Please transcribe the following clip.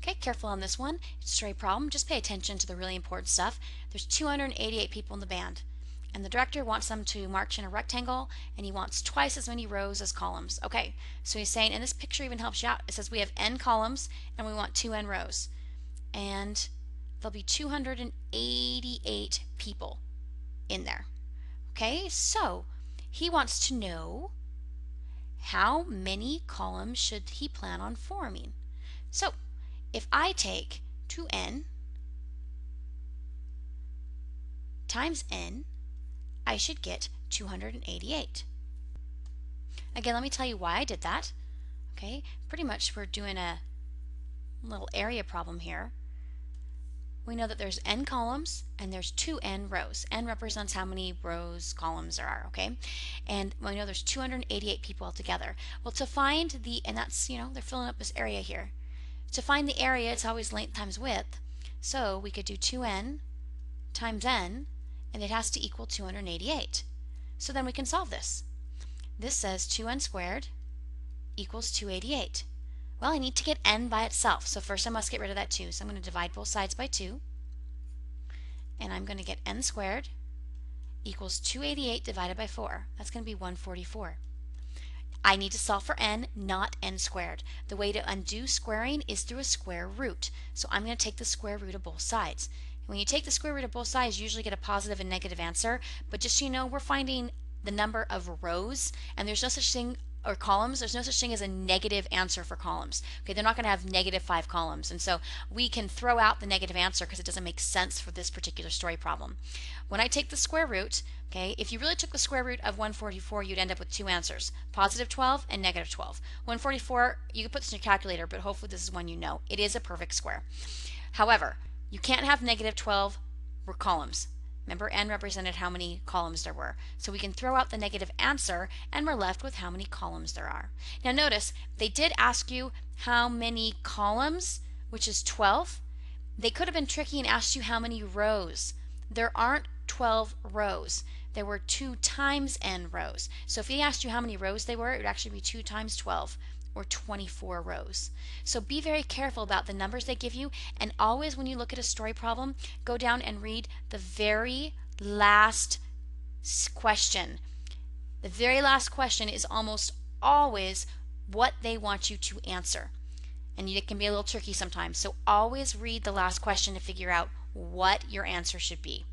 Okay, careful on this one. It's a story problem. Just pay attention to the really important stuff. There's 288 people in the band, and the director wants them to march in a rectangle, and he wants twice as many rows as columns. Okay, so he's saying, and this picture even helps you out. It says we have n columns, and we want 2n rows, and there'll be 288 people in there. Okay, so he wants to know how many columns should he plan on forming. So if I take 2n times n, I should get 288. Again, let me tell you why I did that. Okay, pretty much we're doing a little area problem here. We know that there's n columns and there's 2n rows. N represents how many rows, columns there are, okay? And we know there's 288 people altogether. Well, to find the, and that's, they're filling up this area here. To find the area, it's always length times width. So we could do 2n times n, and it has to equal 288. So then we can solve this. This says 2n squared equals 288. Well, I need to get n by itself. So first I must get rid of that 2. So I'm going to divide both sides by 2. And I'm going to get n squared equals 288 divided by 4. That's going to be 144. I need to solve for n, not n squared. The way to undo squaring is through a square root. So I'm going to take the square root of both sides. When you take the square root of both sides, you usually get a positive and negative answer. But just so you know, we're finding the number of rows, and there's no such thing, or columns, there's no such thing as a negative answer for columns. Okay, they're not going to have -5 columns, and so we can throw out the negative answer because it doesn't make sense for this particular story problem. When I take the square root, okay, if you really took the square root of 144, you'd end up with two answers, +12 and -12. 144, you can put this in your calculator, but hopefully this is one you know. It is a perfect square. However, you can't have -12 columns. Remember, n represented how many columns there were. So we can throw out the negative answer, and we're left with how many columns there are. Now notice, they did ask you how many columns, which is 12. They could have been tricky and asked you how many rows. There aren't 12 rows. There were 2 times n rows. So if he asked you how many rows they were, it would actually be 2 times 12. Or 24 rows. So be very careful about the numbers they give you, and always when you look at a story problem, go down and read the very last question. The very last question is almost always what they want you to answer. And it can be a little tricky sometimes, so always read the last question to figure out what your answer should be.